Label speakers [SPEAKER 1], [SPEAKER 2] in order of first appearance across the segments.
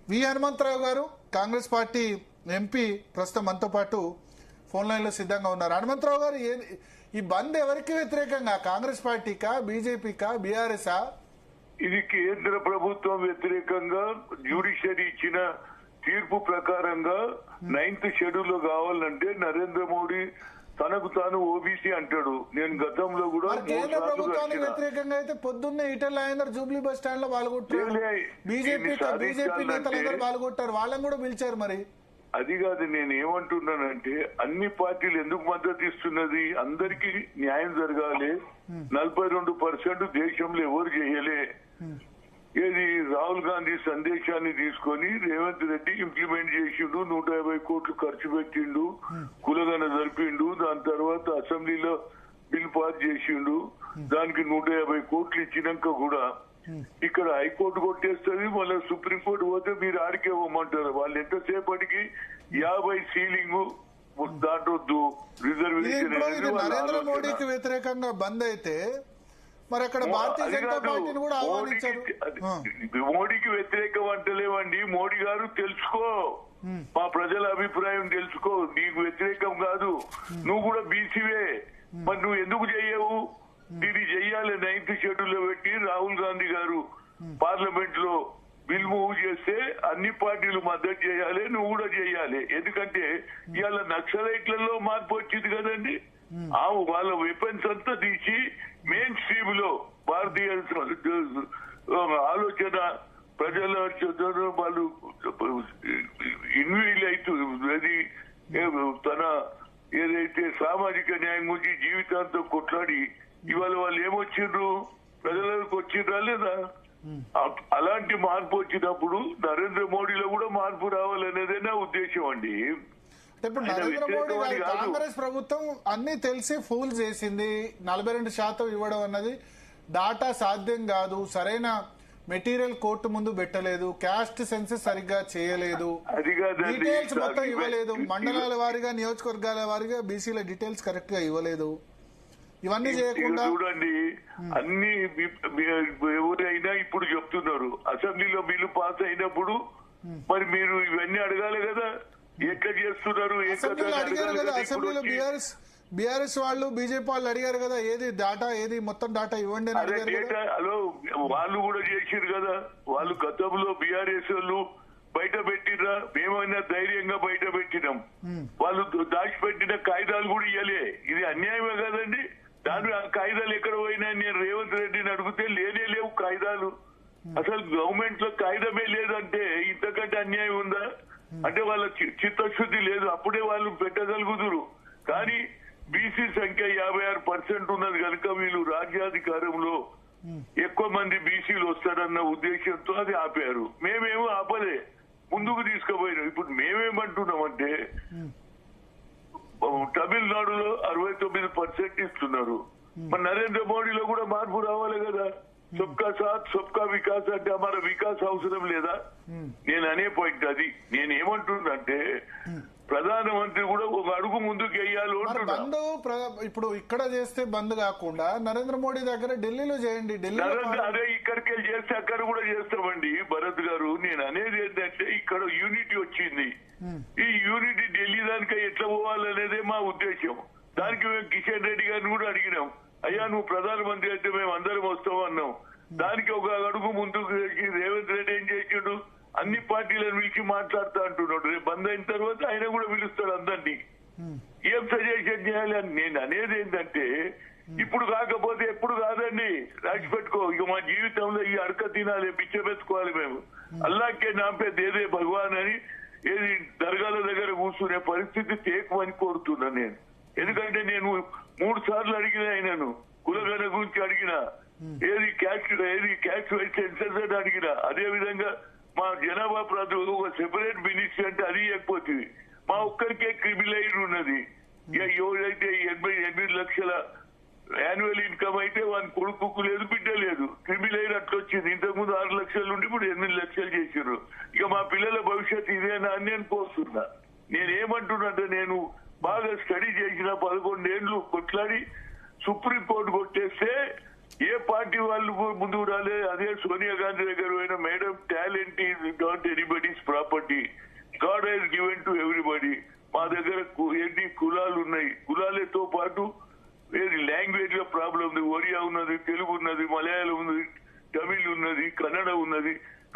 [SPEAKER 1] వి హనుమంతరావు గారు Congress party MP ప్రస్తుతం మనతో పాటు ఫోన్ లైన్ లో సిద్ధంగా ఉన్నారు. హనుమంతరావు గారు, ఈ బంద్ ఎవరికి వ్యతిరేకంగా, కాంగ్రెస్ పార్టీకా, బీజేపీకా, బీఆర్ఎస్?
[SPEAKER 2] ఇది కేంద్ర ప్రభుత్వం వ్యతిరేకంగా జ్యుడిషియరీ ఇచ్చిన తీర్పు ప్రకారంగా 9th షెడ్యూల్ కావాలంటే నరేంద్ర మోడీ తనకు తాను ఓబీసీ అంటాడు. నేను గతంలో కూడా
[SPEAKER 1] కేంద్ర ప్రభుత్వానికి వ్యతిరేకంగా అయితే పొద్దున్నే Etela Rajender Jubilee bus stand లో పాల్గొట్టారు. బీజేపీ నేతలందరూ పాల్గొట్టారు, వాళ్ళని కూడా పిలిచారు. మరి
[SPEAKER 2] అది కాదు, నేను ఏమంటున్నానంటే అన్ని పార్టీలు ఎందుకు మద్దతు ఇస్తున్నది? అందరికీ న్యాయం జరగాలి. 42% దేశంలో ఎవరు చేయలే. ఏది రాహుల్ గాంధీ సందేశాన్ని తీసుకొని రేవంత్ రెడ్డి ఇంప్లిమెంట్ చేసిండు. 150 కోట్లు ఖర్చు పెట్టిండు, కులగన జరిపిండు. దాని తర్వాత అసెంబ్లీలో బిల్ పాస్ చేసిండు. దానికి 150 కోట్లు ఇచ్చినాక కూడా ఇక్కడ హైకోర్టు కొట్టేస్తుంది. మళ్ళీ సుప్రీంకోర్టు పోతే మీరు ఆడికే ఇవ్వమంటారు. వాళ్ళు ఎంతసేపటికి 50 సీలింగ్ దాటొద్దు రిజర్వేషన్.
[SPEAKER 1] నరేంద్ర మోడీకి వ్యతిరేకంగా బంద్ అయితే మరి అక్కడ భారతీయ జనతా పార్టీని కూడా ఆహ్వానించారు.
[SPEAKER 2] మోడీకి వ్యతిరేకం అంటలేవండి. మోడీ గారు తెలుసుకో, మా ప్రజల అభిప్రాయం తెలుసుకో. నీకు వ్యతిరేకం కాదు, నువ్వు కూడా బీసీవే. మరి నువ్వు ఎందుకు చెయ్యవు? దీన్ని చెయ్యాలి. 9th షెడ్యూల్ లో పెట్టి రాహుల్ గాంధీ గారు పార్లమెంట్ లో బిల్ మూవ్ చేస్తే అన్ని పార్టీలు మద్దతు చేయాలి, నువ్వు కూడా చేయాలి. ఎందుకంటే ఇవాళ నక్సలైట్లలో మార్పు వచ్చింది కదండి. వాళ్ళ వెపన్స్ అంతా తీసి మెయిన్ స్ట్రీమ్ లో భారతీయ ఆలోచన ప్రజల వాళ్ళు ఇన్వీల్ అవుతుంది. తన ఏదైతే సామాజిక న్యాయం గురించి జీవితాంతం కొట్లాడి ఇవాళ వాళ్ళు ఏమొచ్చిండ్రు, ప్రజలకు వచ్చిండ్రా లేదా? అలాంటి మార్పు వచ్చినప్పుడు నరేంద్ర మోడీలో కూడా మార్పు రావాలనేదే నా ఉద్దేశం అండి.
[SPEAKER 1] ఇప్పుడు నరేంద్ర మోడీ కాంగ్రెస్ ప్రభుత్వం అన్ని తెలిసి ఫూల్ చేసింది. 42% ఇవ్వడం అన్నది డాటా సాధ్యం కాదు, సరైన మెటీరియల్ కోర్టు ముందు పెట్టలేదు, క్యాస్ట్ సెన్సెస్ సరిగ్గా చేయలేదు, డీటెయిల్స్ మొత్తం ఇవ్వలేదు, మండలాల వారీగా నియోజకవర్గాల వారీగా బీసీల డీటెయిల్స్ కరెక్ట్ గా ఇవ్వలేదు. ఇవన్నీ చేయకుండా
[SPEAKER 2] చూడండి, అన్ని ఎవరైనా ఇప్పుడు చెప్తున్నారు అసెంబ్లీలో బిల్లు పాస్ అయినప్పుడు మరి మీరు ఇవన్నీ అడగాలి కదా. ఎట్లా చేస్తున్నారు?
[SPEAKER 1] అడిగారు కదా అసెంబ్లీలో బీఆర్ఎస్ వాళ్ళు, బీజేపీ వాళ్ళు అడిగారు కదా, ఏది డాటా, ఏది మొత్తం డాటా ఇవ్వండి అని అడిగారు.
[SPEAKER 2] హలో, వాళ్ళు కూడా చేసిరు కదా. వాళ్ళు గతంలో బీఆర్ఎస్ వాళ్ళు బయట పెట్టిరా, మేమైనా ధైర్యంగా బయట పెట్టినాం. వాళ్ళు దాచిపెట్టిన కాగితాలు కూడా ఇవ్వలే. ఇది అన్యాయమే కదండి. దాని కాగితాలు ఎక్కడ పోయినా నేను రేవంత్ రెడ్డిని అడిగితే లేవు కాగితాలు. అసలు గవర్నమెంట్ లో కాగితమే లేదంటే ఇంతకంటే అన్యాయం ఉందా? అంటే వాళ్ళ చిత్తశుద్ధి లేదు, అప్పుడే వాళ్ళు పెట్టగలుగుతురు. కానీ బీసీ సంఖ్య 56% ఉన్నది కనుక వీళ్ళు రాజ్యాధికారంలో ఎక్కువ మంది బీసీలు వస్తారన్న ఉద్దేశంతో అది ఆపారు. మేమేమో ఆపలే, ముందుకు తీసుకుపోయినాం. ఇప్పుడు మేమేమంటున్నామంటే తమిళనాడులో 69% ఇస్తున్నారు. మరి నరేంద్ర మోడీలో కూడా మార్పు రావాలి కదా. సబ్కా సాత్ సబ్కా వికాస్ అంటే మన వికాస్ అవసరం లేదా? నేను అనే పాయింట్ అది. నేను ఏమంటున్నంటే ప్రధానమంత్రి కూడా ఒక అడుగు ముందుకు వెయ్యాలి.
[SPEAKER 1] బంద్ ఇప్పుడు ఇక్కడ చేస్తే బంద్ కాకుండా నరేంద్ర మోడీ దగ్గర ఢిల్లీలో చేయండి.
[SPEAKER 2] అదే ఇక్కడికి చేస్తే అక్కడ కూడా చేస్తామండి భరత్ గారు. నేను అనేది ఏంటంటే ఇక్కడ యూనిటీ వచ్చింది. ఈ యూనిటీ ఢిల్లీ దానికి ఎట్లా పోవాలనేదే మా ఉద్దేశం. దానికి మేము కిషన్ రెడ్డి గారిని కూడా అడిగినాం. అయ్యా నువ్వు ప్రధానమంత్రి అయితే మేము అందరం వస్తాం అన్నాం. దానికి ఒక అడుగు ముందుకు రేవంత్ రెడ్డి ఏం చేసిండు, అన్ని పార్టీలను పిలిచి మాట్లాడుతా అంటున్నాడు. రేపు బంద్ అయిన తర్వాత ఆయన కూడా పిలుస్తాడు అందరినీ. ఏం సజెషన్ చేయాలి అని నేను అనేది ఏంటంటే ఇప్పుడు కాకపోతే ఎప్పుడు కాదండి, రాసి పెట్టుకో. ఇక మా జీవితంలో ఈ అడక తినాలి, పిచ్చబెట్టుకోవాలి మేము. అల్లాకే నాపే దేదే భగవాన్ అని ఏది దర్గాల దగ్గర కూర్చునే పరిస్థితి తేకమని కోరుతున్నా నేను. ఎందుకంటే నేను 3 సార్లు అడిగిన ఆయనను, కులగన గురించి అడిగిన, ఏది క్యాష్ వైస్ సెన్సెస్ అని అడిగిన. అదే విధంగా మా జనాభా ప్రాంతంలో ఒక సెపరేట్ మినిస్ట్రీ అంటే అది ఇవ్వకపోతుంది. మా ఒక్కరికే క్రిమిలైన్ ఉన్నది. ఎవరైతే 88 లక్షల యాన్యువల్ ఇన్కమ్ అయితే వాని కొడుకు లేదు, బిడ్డ లేదు. క్రిమిలైన్ అట్లా వచ్చింది. ఇంతకుముందు 6 లక్షల నుండి ఇప్పుడు 8 లక్షలు చేశారు. ఇక మా పిల్లల భవిష్యత్తు ఇదేనా అని నేను కోరుతున్నా. నేనేమంటున్నా, నేను బాగా స్టడీ చేసిన 11 ఏళ్లు కొట్లాడి సుప్రీంకోర్టు కొట్టేస్తే ఏ పార్టీ వాళ్ళు ముందుకు రాలే. అదే సోనియా గాంధీ దగ్గర పోయిన, madam talent is not anybody's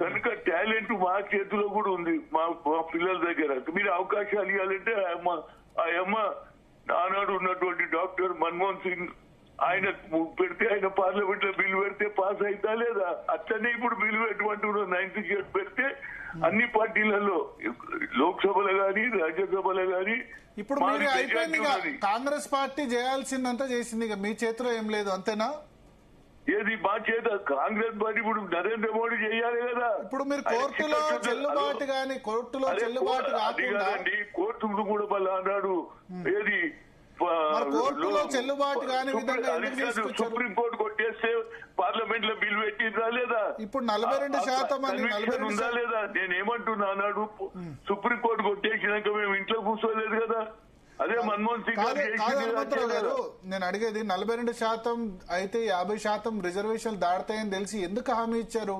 [SPEAKER 2] కనుక టాలెంట్ మా చేతిలో కూడా ఉంది, మా పిల్లల దగ్గర. మీరు అవకాశాలు ఇవ్వాలంటే ఆ అమ్మ ఆనాడు ఉన్నటువంటి డాక్టర్ మన్మోహన్ సింగ్ ఆయన పెడితే, ఆయన పార్లమెంట్ లో బిల్లు పెడితే పాస్ అవుతా లేదా? అట్లనే ఇప్పుడు బిల్లు పెట్టమంటున్న 9th షెడ్యూల్ పెడితే అన్ని పార్టీలలో లోక్సభలో గాని రాజ్యసభలో గాని
[SPEAKER 1] ఇప్పుడు మీరు అయిపోయింది. కాంగ్రెస్ పార్టీ చేయాల్సిందంతా చేసింది, మీ చేతిలో ఏం లేదు, అంతేనా?
[SPEAKER 2] ఏది మా చేత? కాంగ్రెస్ పార్టీ ఇప్పుడు నరేంద్ర మోడీ చేయాలి కదా.
[SPEAKER 1] ఇప్పుడు మీరు కోర్టులో చెల్లుబాటు గాని, కోర్టులో చెల్లుబాటు కాకుండా
[SPEAKER 2] కోర్టు కూడా మళ్ళీ అన్నాడు ఏది
[SPEAKER 1] కోర్టులో చెల్లుబాటు కాని విధంగా
[SPEAKER 2] సుప్రీంకోర్టు కొట్టేస్తే పార్లమెంట్ లో బిల్ పెట్టిందా లేదా?
[SPEAKER 1] ఇప్పుడు 42%
[SPEAKER 2] ఉందా లేదా? నేనేమంటున్నా అన్నాడు, సుప్రీంకోర్టు కొట్టేసినాక మేము ఇంట్లో కూర్చోలేదు కదా. అదే మన్మోహన్ సింగ్
[SPEAKER 1] గారు నేను అడిగేది 42% అయితే 50% రిజర్వేషన్లు దాడతాయని తెలిసి ఎందుకు హామీ ఇచ్చారు?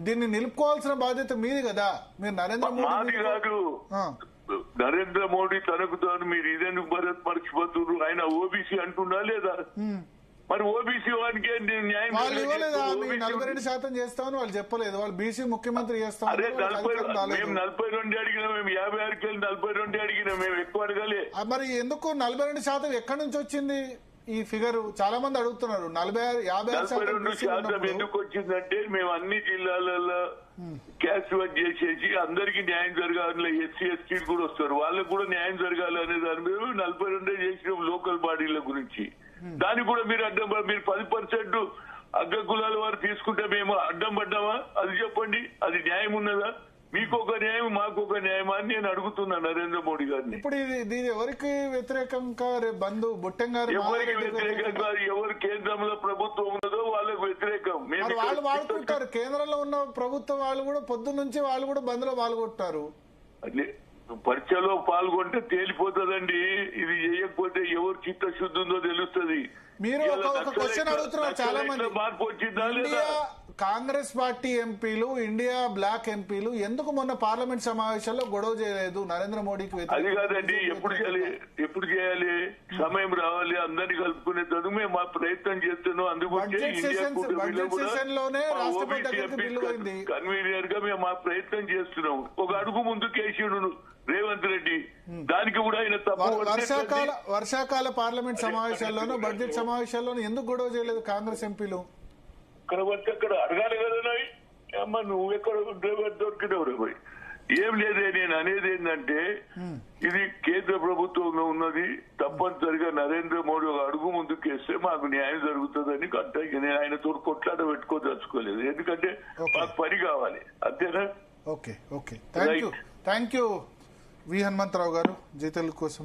[SPEAKER 1] దీన్ని నిలుపుకోవాల్సిన బాధ్యత మీది కదా. మీరు నరేంద్ర మోడీ
[SPEAKER 2] కాదు, నరేంద్ర మోడీ తనకు తాను మీరు ఇదెందుకు మర్చిపోతున్నారు? ఆయన ఓబీసీ అంటున్నా లేదా? మరి ఓబీసీ వానికి న్యాయం
[SPEAKER 1] వాళ్ళు ఇవ్వలేదా? 42% చేస్తామని వాళ్ళు చెప్పలేదు. వాళ్ళు బీసీ ముఖ్యమంత్రి చేస్తాం.
[SPEAKER 2] అదే మేము 42 అడిగినా, మేము 56 42 అడిగినా, మేము ఎక్కువ అడగాలి.
[SPEAKER 1] మరి ఎందుకు 42% ఎక్కడి నుంచి వచ్చింది ఈ ఫిగర్? చాలా మంది అడుగుతున్నారు.
[SPEAKER 2] 42% ఎందుకు వచ్చిందంటే మేము అన్ని జిల్లాలలో క్యాస్ట్ వర్క్ చేసేసి అందరికి న్యాయం జరగాలి, ఎస్సీ ఎస్టీ కూడా వస్తారు, వాళ్ళకు కూడా న్యాయం జరగాలి అనే దాని మీద 42 చేసిన లోకల్ బాడీల గురించి. దానికి కూడా మీరు మీరు 10% అగ్ర కులాల వారు తీసుకుంటే మేము అడ్డం పడ్డామా? అది చెప్పండి. అది న్యాయం ఉన్నదా? మీకు ఒక న్యాయం, మాకు ఒక న్యాయం అని నేను అడుగుతున్నా నరేంద్ర మోడీ గారిని.
[SPEAKER 1] ఇప్పుడు ఇది ఎవరికి వ్యతిరేకంగా? బంధు బుట్టంగారు
[SPEAKER 2] ఎవరికి వ్యతిరేకంగా? ఎవరు కేంద్రంలో ప్రభుత్వం ఉన్నదో వాళ్ళకు వ్యతిరేకం.
[SPEAKER 1] వాళ్ళు వాడుకుంటారు. కేంద్రంలో ఉన్న ప్రభుత్వం వాళ్ళు కూడా పొద్దున్న నుంచి వాళ్ళు కూడా బంద్లో పాల్గొంటారు.
[SPEAKER 2] అదే పరీక్షలో పాల్గొంటే తేలిపోతుందండి. ఇది చేయకపోతే ఎవరు చిత్తశుద్ధి ఉందో తెలుస్తుంది.
[SPEAKER 1] మీరు ఒక క్వశ్చన్ అడుగుతున్నారు చాలా మంది.
[SPEAKER 2] మార్పు వచ్చిందా లేదా?
[SPEAKER 1] కాంగ్రెస్ పార్టీ ఎంపీలు, ఇండియా బ్లాక్ ఎంపీలు ఎందుకు మొన్న పార్లమెంట్ సమావేశాల్లో గొడవ చేయలేదు నరేంద్ర మోడీకి?
[SPEAKER 2] అది కాదండి, ఎప్పుడు చేయాలి? సమయం రావాలి, అందరినీ కలుపుకునే చదువు మేము మా ప్రయత్నం చేస్తున్నాం. అందుకుంటే కన్వీనియర్ గా మేము మా ప్రయత్నం చేస్తున్నాం. ఒక అడుగు ముందు కేసీడు రేవంత్ రెడ్డి, దానికి కూడా ఆయన
[SPEAKER 1] వర్షాకాల పార్లమెంట్ సమావేశాల్లోనూ బడ్జెట్ సమావేశాల్లోనూ ఎందుకు గొడవ చేయలేదు కాంగ్రెస్ ఎంపీలు?
[SPEAKER 2] అక్కడ వచ్చి అక్కడ అడగాలి కదా. అమ్మ నువ్వు ఎక్కడ దొరికినవు రేపు? ఏం లేదే. నేను అనేది ఏంటంటే ఇది కేంద్ర ప్రభుత్వంలో ఉన్నది. తప్పనిసరిగా నరేంద్ర మోడీ ఒక అడుగు ముందుకేస్తే మాకు న్యాయం జరుగుతుందని నేను ఆయనతో కొట్లాట పెట్టుకోదలుచుకోలేదు. ఎందుకంటే మాకు పని కావాలి, అంతేనా?
[SPEAKER 1] Okay, thank you we Hanumantharao గారు జీ తెలుగు కోసం.